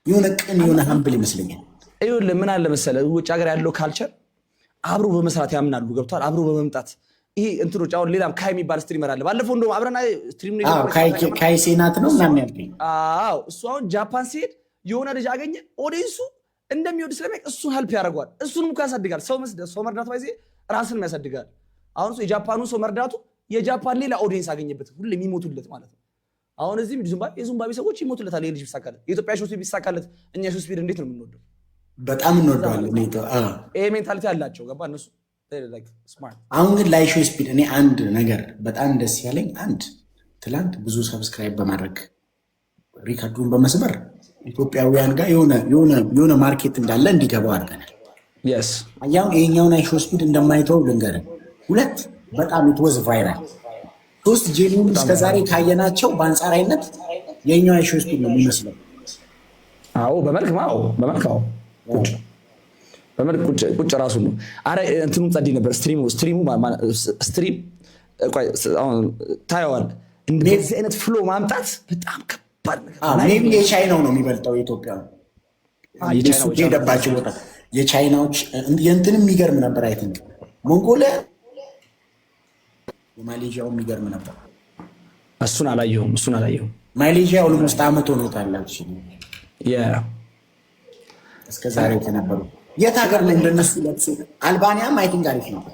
የሆነ ቅን የሆነ ሀምብል ይመስለኛል። ይኸውልህ ምን አለ መሰለህ ውጭ ሀገር ያለው ካልቸር አብሮ በመስራት ያምናሉ። ገብቷል? አብሮ በመምጣት ይሄ እንትኖች አሁን ሌላም ካይ የሚባል ስትሪመር አለ። ባለፈው እንደውም አብረና ስትሪም ካይ ሴናት ነው ምናምን ያልከኝ። አዎ እሱ አሁን ጃፓን ሲሄድ የሆነ ልጅ አገኘ። ኦዲየንሱ እንደሚወድ ስለሚያውቅ እሱን ሄልፕ ያደርገዋል። እሱንም እኮ ያሳድጋል። ሰው መርዳቱ ባይዜ ራስንም ያሳድጋል። አሁን እሱ የጃፓኑን ሰው መርዳቱ የጃፓን ሌላ ኦዲየንስ አገኘበት፣ ሁሌ የሚሞቱለት ማለት ነው። አሁን እዚህም የዙምባቤ ሰዎች ይሞቱለታል። የልጅ ቢሳካለት የኢትዮጵያ ሾስፒድ ቢሳካለት እኛ ሾስፒድ እንዴት ነው የምንወደው? በጣም እንወደዋለን። ይሄ ሜንታሊቲ አላቸው። ገባ እነሱ አሁን ግን ላይ ሾስፒድ እኔ አንድ ነገር በጣም ደስ ያለኝ ትላንት ብዙ ሰብስክራይብ በማድረግ ሪካርዱን በመስበር ኢትዮጵያውያን ጋር የሆነ ማርኬት እንዳለ እንዲገባው አድርገናል። አሁን ይሄኛውን አይሾስፒድ እንደማይተው ልንገርህ። 2 በጣም ኢትወዝ ቫይራል 3 ጄኒውን እስከዛሬ ካየናቸው በአንጻራዊነት የኛው አይሾስፒድ ነው የሚመስለው። አዎ በመልክ ቁጭ ራሱ ነው። አረ እንትኑም ጸዲ ነበር። ስትሪም ታየዋል። እንደዚህ አይነት ፍሎ ማምጣት በጣም ከባድ ነገር። የቻይናው ነው የሚበልጠው የኢትዮጵያ ሄደባቸው ቦታ የቻይናዎች የእንትን የሚገርም ነበር። አይ ቲንክ ሞንጎሊያ የማሌዥያው የሚገርም ነበር። እሱን አላየሁም። ማሌዥያ ኦልሞስት ዓመት ሆኖታላችሁ እስከ ዛሬ የተነበሩ የት ሀገር ላይ እንደነሱ ለብሶ አልባኒያም አይ ቲንክ አሪፍ ነበር።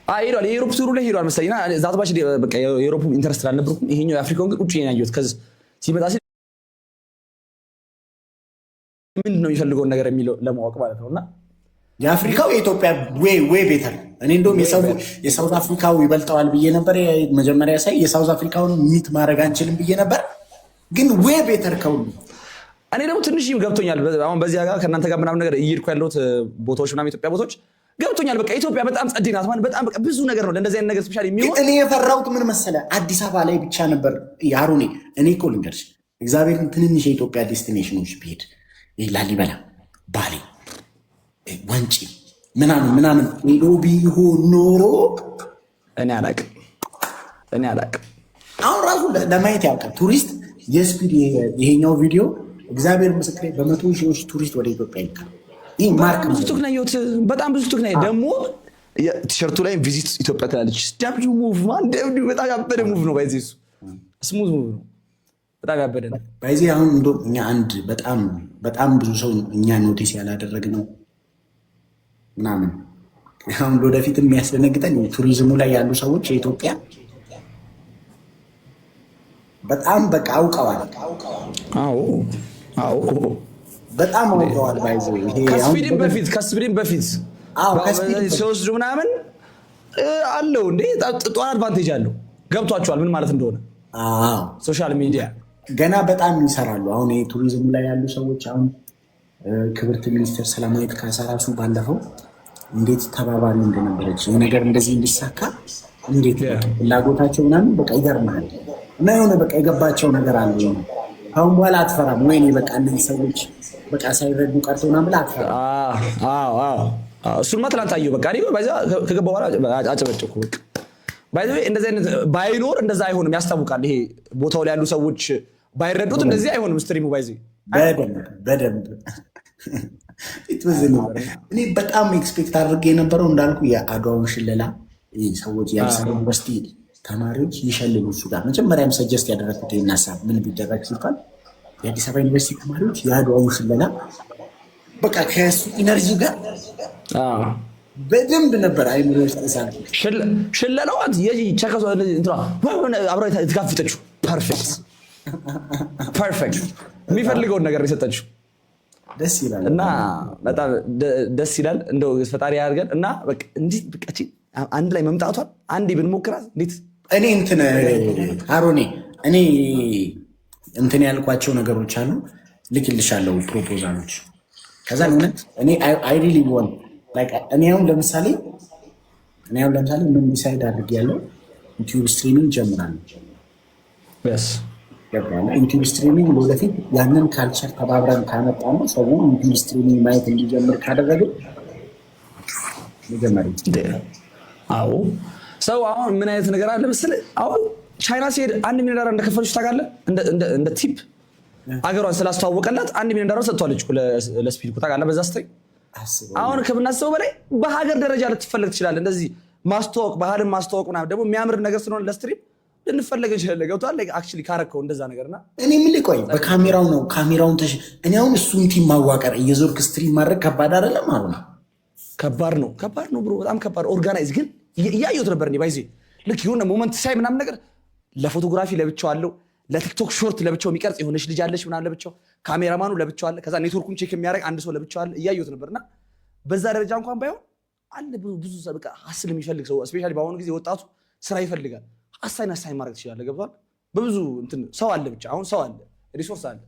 ሄዷል። የዩሮፕ ቱሩ ላይ ሄዷል መሰለኝ። ዛት ባች በቃ የዩሮፕ ኢንተረስት አልነበርኩም። ይሄኛው የአፍሪካውን ግን ውጭ ያየሁት ከዚህ ሲመጣ ምንድን ነው የሚፈልገውን ነገር የሚለው ለማወቅ ማለት ነውና የአፍሪካው የኢትዮጵያ ዌይ ቤተር። እኔ እንደውም የሳውዝ አፍሪካው ይበልጠዋል ብዬ ነበር መጀመሪያ ሳይ። የሳውዝ አፍሪካውን ሚት ማድረግ አንችልም ብዬ ነበር፣ ግን ዌይ ቤተር ከሁሉ እኔ ደግሞ ትንሽ ገብቶኛል። አሁን በዚህ ጋር ከእናንተ ጋር ምናምን ነገር እየሄድኩ ያለሁት ቦታዎች ምናምን ኢትዮጵያ ቦታዎች ገብቶኛል። በቃ ኢትዮጵያ በጣም ጸዴ ናት ማለት በጣም በቃ ብዙ ነገር ነው ለእንደዚህ አይነት ነገር ስፔሻሊ የሚሆን። እኔ የፈራሁት ምን መሰለህ አዲስ አበባ ላይ ብቻ ነበር ያሩኔ። እኔ እኮ ልንገርሽ እግዚአብሔርን ትንንሽ የኢትዮጵያ ዴስቲኔሽኖች ብሄድ ላሊበላ፣ ባሌ፣ ወንጪ ምናምን ሄዶ ቢሆን ኖሮ እኔ አላቅም። አሁን ራሱ ለማየት ያውቃል ቱሪስት የስፒድ ይሄኛው ቪዲዮ እግዚአብሔር ምስክሬ በመቶ ሺዎች ቱሪስት ወደ ኢትዮጵያ ይልካል። ይህ ማርክ ብዙ ትክናየት በጣም ብዙ ትክናየ ደግሞ ቲሸርቱ ላይ ቪዚት ኢትዮጵያ ትላለች። ደብሊው ሙቭ ማን ደብሊው በጣም ያበደ ሙቭ ነው። ባይዚ እሱ ስሙዝ ሙቭ ነው። በጣም ያበደ ነው። ባይዚ አሁን እንደው እኛ በጣም ብዙ ሰው እኛ ኖቲስ ያላደረግነው ምናምን አሁን ወደፊት የሚያስደነግጠን ቱሪዝሙ ላይ ያሉ ሰዎች የኢትዮጵያ በጣም በቃ አውቀዋል። በጣም አውቀዋል። ባይዘ ከስፒድም በፊት ሲወስዱ ምናምን አለው እንዴ ጧን አድቫንቴጅ አለው። ገብቷቸዋል ምን ማለት እንደሆነ። ሶሻል ሚዲያ ገና በጣም ይሰራሉ። አሁን ቱሪዝሙ ላይ ያሉ ሰዎች አሁን ክብርት ሚኒስትር ሰላማዊት ካሳ ራሱ ባለፈው እንዴት ተባባሪ እንደነበረች ይህ ነገር እንደዚህ እንዲሳካ እንዴት ፍላጎታቸው ምናምን በቃ ይገርማል። እና የሆነ በቃ የገባቸው ነገር አለ። አሁን በኋላ አትፈራም። ወይኔ በቃ እነዚህ ሰዎች በቃ ሳይረዱ ቀርተው ምናምን ብለህ አትፈራም። እሱንማ ትናንት አየሁ። በቃ ከገባ በኋላ አጨበጨኩ። በቃ እንደዚህ አይነት ባይኖር እንደዛ አይሆንም፣ ያስታውቃል። ይሄ ቦታው ላይ ያሉ ሰዎች ባይረዱት እንደዚህ አይሆንም። ስትሪሙ በደንብ እኔ በጣም ኤክስፔክት አድርጌ የነበረው እንዳልኩ የአድዋውን ሽለላ ሰዎች የአዲስ አበባ ዩኒቨርሲቲ ተማሪዎች ይሸልሉ እሱ ጋር መጀመሪያም ሰጀስት ያደረግኩት ይህን ሀሳብ ምን ቢደረግ ሲባል የአዲስ አበባ ዩኒቨርሲቲ ተማሪዎች የአድዋውን ሽለላ በቃ ከሱ ኢነርጂ ጋር በደንብ ነበር አይምሮ ውስጥ ሳልኩት። ሽለላው አብራ የተጋፈጠችው ፐርፌክት የሚፈልገውን ነገር የሰጠችው ደስ ይላል እና በጣም ደስ ይላል። እንደው ፈጣሪ ያድርገን እና በቃ እንዴት በቃ አንድ ላይ መምጣቷን አንዴ ብንሞክራት እንዴት እኔ አሮኔ እኔ ያልኳቸው ነገሮች አሉ። ልክልሻለሁ ፕሮፖዛሎች። ከዛ እውነት እኔ አይ ሪሊ ዋን እኔ አሁን ለምሳሌ ምን ዲሳይድ አድርጌያለሁ ዩቲዩብ ስትሪሚንግ ጀምራለሁ። ዩቲዩብ ስትሪሚንግ ወደፊት ያንን ካልቸር ተባብረን ካመጣ ነው ሰው ዩቲዩብ ስትሪሚንግ ማየት እንዲጀምር ካደረገ አዎ ሰው አሁን ምን አይነት ነገር አለ መሰለህ? አሁን ቻይና ሲሄድ $1 ሚሊዮን እንደከፈሉት ታውቃለህ? እንደ ቲፕ አገሯን ስላስተዋወቀላት $1 ሚሊዮን ሰጥቷለች ለስፒድ እኮ ታውቃለህ። በዛ ስትሪ አሁን ከምናስበው በላይ በሀገር ደረጃ ልትፈለግ ትችላለህ። እንደዚህ ማስተዋወቅ ባህልን ማስተዋወቅ ምናምን ደግሞ የሚያምር ነገር ስለሆነ ለስትሪም ልንፈለግ እንችላለን። ገብቶሃል? አክቹሊ ካረከው እንደዛ ነገርና እኔ ምን ቆይ በካሜራው ነው ካሜራውን እኔ አሁን እሱን ቲም ማዋቀር እየዞርክ ስትሪም ማድረግ ከባድ አይደለም? አሁን ከባድ ነው ብሮ፣ በጣም ከባድ። ኦርጋናይዝ ግን እያየሁት ነበር እኔ ባይዜ ልክ የሆነ ሞመንት ሳይ ምናምን ነገር ለፎቶግራፊ ለብቻው አለው፣ ለቲክቶክ ሾርት ለብቻው የሚቀርጽ የሆነች ልጅ አለች ምናምን ለብቻው፣ ካሜራማኑ ለብቻው አለ፣ ከዛ ኔትወርኩን ቼክ የሚያደርግ አንድ ሰው ለብቻው አለ። እያየሁት ነበርና በዛ ደረጃ እንኳን ባይሆን አለ ብዙ በቃ ሀስል የሚፈልግ ሰው ስፔሻሊ በአሁኑ ጊዜ ወጣቱ ስራ ይፈልጋል። አሳይን ማድረግ ትችላለህ። ገብቷል? በብዙ እንትን ሰው አለ፣ ብቻ አሁን ሰው አለ፣ ሪሶርስ አለ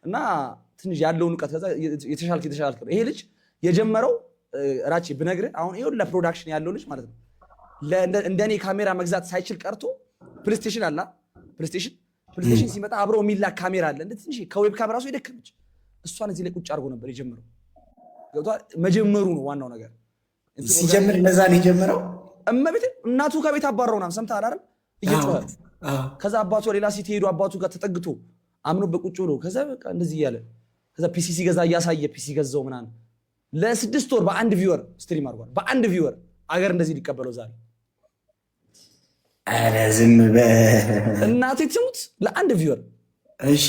እና ትንሽ ያለውን እውቀት ከዛ የተሻልክ ይሄ ልጅ የጀመረው ራቼ ብነግርህ አሁን ይኸውልህ ለፕሮዳክሽን ያለው ልጅ ማለት ነው እንደኔ ካሜራ መግዛት ሳይችል ቀርቶ ፕሌይስቴሽን አለ ፕሌይስቴሽን ሲመጣ አብሮ የሚላክ ካሜራ አለ እንደ ትንሽ ከዌብ ካሜራ ራሱ የደከመች እሷን እዚህ ላይ ቁጭ አድርጎ ነበር የጀመረው። ገብቷል? መጀመሩ ነው ዋናው ነገር። ሲጀምር እነዛ ነው የጀመረው። እመቤቴ እናቱ ከቤት አባረው ምናምን ሰምተሃል አይደል? እየጮኸ ከዛ አባቱ ሌላ ሲት ሄዱ አባቱ ጋር ተጠግቶ አምኖበት ቁጭ ብሎ ከዛ በቃ እንደዚህ እያለ ከዛ ፒሲ ሲገዛ እያሳየ ፒሲ ገዛው ምናምን ለ6 ወር በአንድ ቪወር ስትሪም አድርጓል። በአንድ ቪወር አገር እንደዚህ ሊቀበለው ዛሬ። ኧረ ዝም እናቴ ትሙት ለአንድ ቪወር። እሺ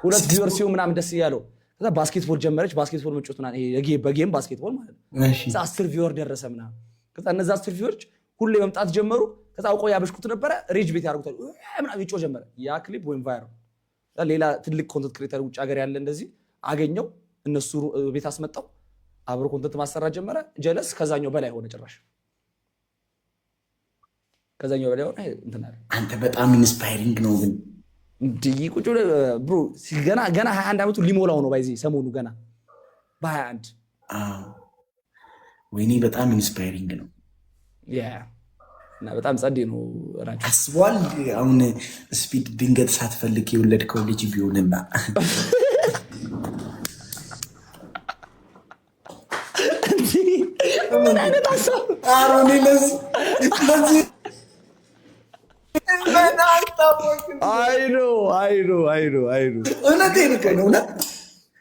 2 ቪወር ሲሆን ምናምን ደስ እያለው ከዛ ባስኬትቦል ጀመረች። ባስኬትቦል መጫወት ምናምን በጌም ባስኬትቦል ማለት ነው። ከዛ 10 ቪወር ደረሰ ምናምን። ከዛ እነዛ 10 ቪወሮች ሁሌ መምጣት ጀመሩ። ከዛ አውቆ ያበሽኩት ነበረ ሬጅ ቤት ያደርጉታል ምናምን ይጮህ ጀመረ። ያ ክሊፕ ወይም ቫይራል ሌላ ትልቅ ኮንተንት ክሬተር ውጭ ሀገር ያለ እንደዚህ አገኘው፣ እነሱ ቤት አስመጣው፣ አብሮ ኮንተንት ማሰራት ጀመረ። ጀለስ ከዛኛው በላይ ሆነ፣ ጭራሽ ከዛኛው በላይ ሆነ። እንትና አንተ በጣም ኢንስፓይሪንግ ነው ግን እንዴ ቁጭ ብሮ ገና 21 ዓመቱ ሊሞላው ነው ባይዚ ሰሞኑ ገና በ21 ወይኔ በጣም ኢንስፓይሪንግ ነው። ያ እና በጣም ጸዴ ነው። ራንቺ አስቧል። አሁን ስፒድ ድንገት ሳትፈልግ የወለድከው ልጅ ቢሆንና ምን አይነት ሀሳብ አሮኒ ለዚህ አይኑ እውነቴን እኮ ነው። እውነት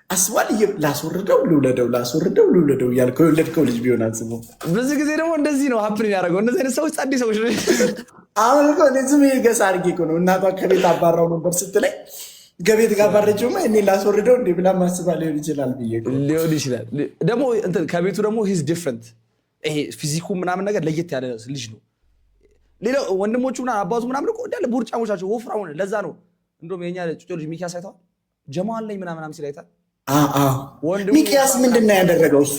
አስቧል። ላስወርደው ልውለደው እያልከው የወለድከው ልጅ ቢሆን አስበው። ብዙ ጊዜ ደግሞ እንደዚህ ነው ሀፕን ያደረገው። እንደዚህ አይነት ሰዎች ጸዴ ሰዎች ነው። አሁን እኮ ዝም ገሳ አድርጌ እኮ ነው እናቷ ከቤት አባራው ነበር ስትለኝ ከቤት ጋር ባረችውማ እኔ ላስወርደው እንዴ ብላ ማስባ ሊሆን ይችላል ብዬ ሊሆን ይችላል። ደግሞ ከቤቱ ደግሞ ሂዝ ዲፍረንት። ይሄ ፊዚኩ ምናምን ነገር ለየት ያለ ልጅ ነው። ሌላው ወንድሞቹ ምናምን አባቱ ምናምን እኮ እንዳለ ቡርጫሞች ናቸው፣ ወፍራም። ለዛ ነው እንደውም የኛ ጩጮ ልጅ ሚኪያስ አይተዋል። ጀማል ላይ ምናምን ሲል አይታል። ሚኪያስ ምንድን ነው ያደረገው? እሱ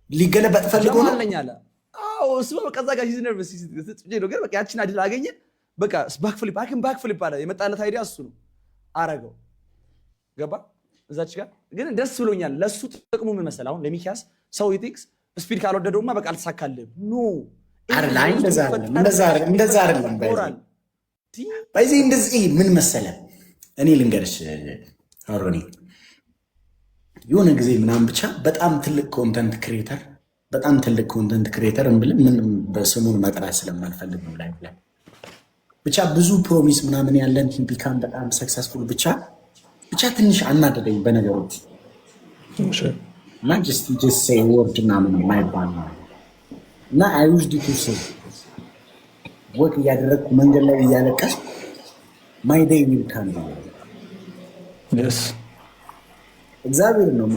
ሊገለበጥ ፈልጎ ነው አለ። አዎ እሱ በቃ እዛ ጋር ሂዝ ነርቨስ ነው። ግን በቃ ያችን አድል አገኘ። በቃ ባክ ፍሊፕ አለ። የመጣለት አይዲያ እሱ ነው አረገው። ገባ እዛች ጋር ግን ደስ ብሎኛል። ለሱ ጥቅሙ ምን መሰለህ? አሁን ለሚኪያስ ሰው ይቲክስ ስፒድ ካልወደደውማ በቃ አልተሳካልህም። ኖ እንደዛ አይደለም። በዚህ እንደዚህ ምን መሰለህ፣ እኔ ልንገርሽ አሮኒ የሆነ ጊዜ ምናምን ብቻ በጣም ትልቅ ኮንተንት ክሬተር እንብል ምን በስሙን መጥራት ስለማልፈልግ ነው ላይ ብቻ ብዙ ፕሮሚስ ምናምን ያለን ቢካም በጣም ሰክሰስፉል ብቻ ትንሽ አናደደኝ በነገሮች ጀስት ሴይ ወርድ ምናምን የማይባል ነው እና አይውዝ ዲቱስ ወቅ እያደረግኩ መንገድ ላይ እያለቀስ ማይ ዴይ ዊል ካም እግዚአብሔር ነው።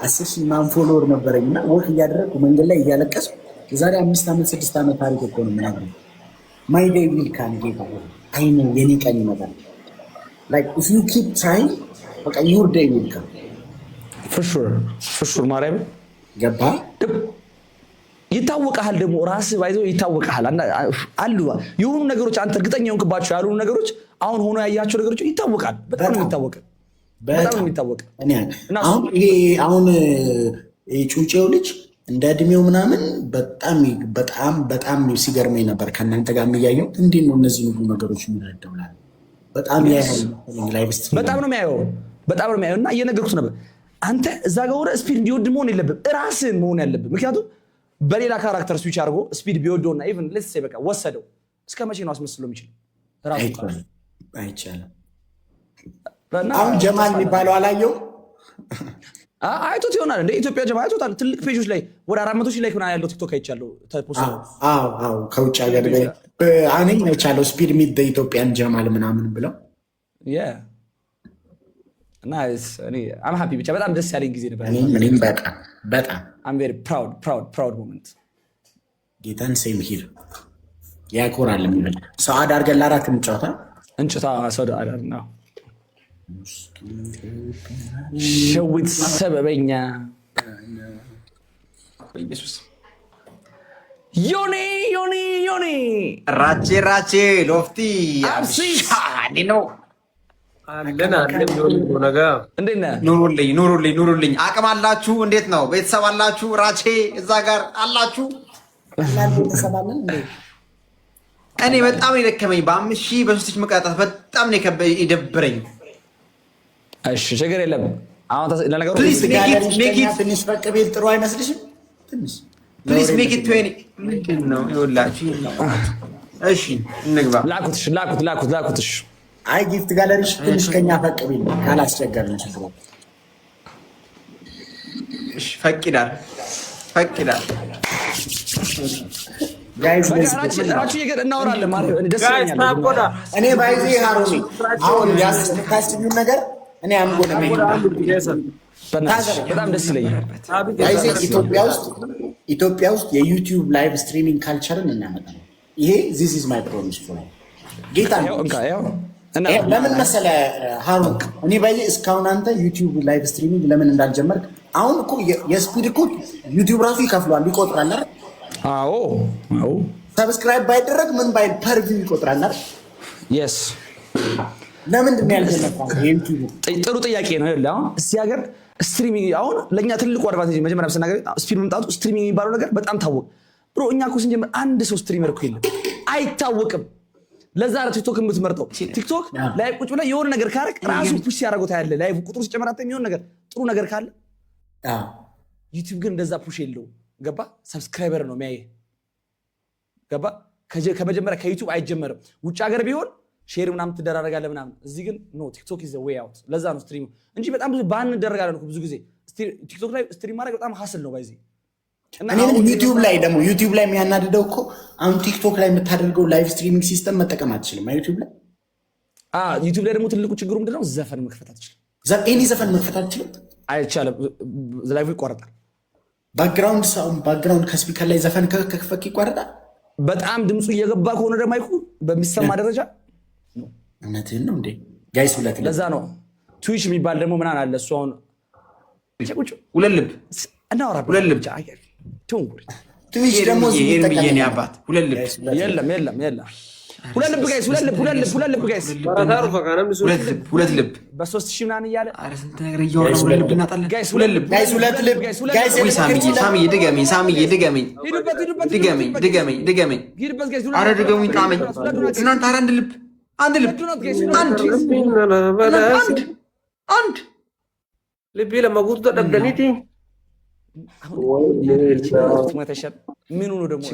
10 ሺህ ምናምን ፎሎወር ነበረኝ እና ወቅ እያደረግኩ መንገድ ላይ እያለቀስ የዛሬ 5 ዓመት 6 ዓመት ታሪክ እኮ ነው የምናገረው። ማይ ዴይ ዊል ካም ጌታ አይ ነው የኔ ቀን ይመጣል። ላይክ ኢፍ ዩ ኪፕ ትራይንግ በቃ ዩር ዴይ ዊል ካም ፎር ሹር ማርያም ገባ ይታወቃል። ደግሞ ራስህ ባይዘው ይታወቃል። አሉ የሆኑ ነገሮች አንተ እርግጠኛ የሆንክባቸው ያልሆኑ ነገሮች አሁን ሆኖ ያያቸው ነገሮች ይታወቃል። በጣም ነው የሚታወቅ። አሁን ጩጬው ልጅ እንደ እድሜው ምናምን በጣም ሲገርመኝ ነበር። ከእናንተ ጋር የሚያየው እንዴት ነው እነዚህ ሁሉ ነገሮች የሚረዳው? በጣም ነው የሚያየው እና እየነገርኩት ነበር። አንተ እዛ ጋር ወደ ስፒድ እንዲወድ መሆን የለብም፣ ራስህን መሆን ያለብን። ምክንያቱም በሌላ ካራክተር ስዊች አድርጎ ስፒድ ቢወደውና ኢቭን ሌትስ ሴይ በቃ ወሰደው እስከ መቼ ነው አስመስሎ የሚችል? ራሱ አይቻልም። አሁን ጀማል የሚባለው አላየው አይቶት ይሆናል እንደ ኢትዮጵያ ጀማ አይቶታል። ትልቅ ፔጆች ላይ ወደ 400,000 ላይ ሆና ያለው ቲክቶክ አይቻለሁ። ከውጭ ሀገር ላይ እኔም አይቻለሁ። ስፒድ ሚት ኢትዮጵያን ጀማል ምናምን ብለው እና አም ሃፒ ብቻ በጣም ደስ ያለኝ ጊዜ ነበር። እኔም በጣም አም ቬሪ ፕራውድ ሞመንት ጌታን ሴም ሂር ያኮራል። የሚል ሰዓድ አድርገን ለአራት እንጫወታ እንጭታ ሰዓድ አድርገን ነው ሸዊት ሰበበኛ ኢየሱስ ዮኒ ራቼ ሎፍቲ አብሻኒ ነው ኑሩልኝ። አቅም አላችሁ? እንዴት ነው? ቤተሰብ አላችሁ? ራቼ እዛ ጋር አላችሁ? እኔ በጣም የደከመኝ በ5,000 በ3,000 መቀጣት በጣም ነው የደበረኝ። እሺ ችግር የለም። አሁን ለነገሩ ትንሽ ፈቅ ቤት ጥሩ አይመስልሽም? ፕሊዝ ሜክ ኢት 20 ምንድን ነው ይኸውላችሁ። እሺ እንግባ። ላኩት። አይ ጊፍት ጋለሪሽ ትንሽ ከኛ ፈቅ ቤት ካላስቸገርን ችግር እሺ ፈቅ ይላል ጋይስ እናወራለን ማለት ደስ ይለኛል። እኔ ባይዚ ሃሮኒ አሁን ያስታስቢው ነገር እኔ አንጎነ በጣም ደስ ይለኛል። ጋይስ ኢትዮጵያ ውስጥ የዩቲዩብ ላይቭ ስትሪሚንግ ካልቸርን እናመጣለን። ይሄ this is my promise for ጌታ ለምን መሰለህ ሃሩን እኔ ባይዚ እስካሁን አንተ ዩቲዩብ ላይቭ ስትሪሚንግ ለምን እንዳልጀመርክ አሁን እኮ የስፒድ እኮ ዩቲዩብ ራሱ ይከፍሏል ይቆጥራል አይደል? አዎ ሰብስክራይብ ባይደረግ ምን ባይል ፐር ቪው ይቆጥራል አይደል? yes ለምንድን ነው ያልጀመርከው? ጥሩ ጥያቄ ነው። ይኸውልህ አሁን እዚህ ሀገር ስትሪሚንግ አሁን ለእኛ ትልቁ አድቫንቴጅ መጀመሪያ ስናገር ስፒድ መምጣቱ ስትሪሚንግ የሚባለው ነገር በጣም ታወቅ ብሮ። እኛ እኮ ስንጀምር አንድ ሰው ስትሪመር እኮ የለም አይታወቅም። ለዛ ነው ቲክቶክ የምትመርጠው። ቲክቶክ ላይ ቁጭ ብለህ የሆነ ነገር ካረክ ራሱ ፑሽ ሲያደርገው ታያለህ። ላይ ቁጥሩ ሲጨመር አትም የሆነ ነገር ጥሩ ነገር ካለ ዩቲዩብ ግን እንደዛ ፑሽ የለው። ገባ? ሰብስክራይበር ነው የሚያይ። ገባ? ከመጀመሪያ ከዩቲዩብ አይጀመርም። ውጭ ሀገር ቢሆን ሼር ምናምን ትደራረጋለህ ምናምን። እዚህ ግን ኖ ቲክቶክ ኢዝ ዘ ዌይ አውት። ለዛ ነው ስትሪም እንጂ በጣም ብዙ ባን እንደረጋለን እኮ ብዙ ጊዜ ቲክቶክ ላይ ስትሪም ማድረግ በጣም ሀስል ነው ባይዚ። እኔ ዩቲዩብ ላይ የሚያናድደው እኮ አሁን ቲክቶክ ላይ የምታደርገው ላይቭ ስትሪሚንግ ሲስተም መጠቀም አትችልም። ዩቲዩብ ላይ ደግሞ ትልቁ ችግሩ ምንድነው? ዘፈን መክፈት አትችልም። ኤኒ ዘፈን መክፈት አትችልም። አይቻልም። ላይቭ ይቋረጣል። ባክግራውንድ ከስፒከር ላይ ዘፈን ከክፈክ ይቋረጣል። በጣም ድምፁ እየገባ ከሆነ ደግሞ አይኩ በሚሰማ ደረጃ እውነትህን ነው እንዴ ጋይስ? ለዛ ነው ትዊች የሚባል ደግሞ ምናምን አለ። እሱ አሁን ሁለት ልብ እናወራ ሁለት ልብ ትዊች ደግሞ የኔ አባት ሁለት ልብ የለም ሁለት ልብ ጋይስ ሁለት ልብ በ3,000 ምናምን እያለ ኧረ ስንት ነገር እያወራን ሁለት ልብ እናጣለን። ሁለት ልብ ሳምዬ ድገመኝ ኧረ ድገሙኝ ጣመኝ እናንተ ኧረ አንድ ልብ ልቤ ለመጉርቶ ደብደኒቲ ምኑ ነው ደግሞ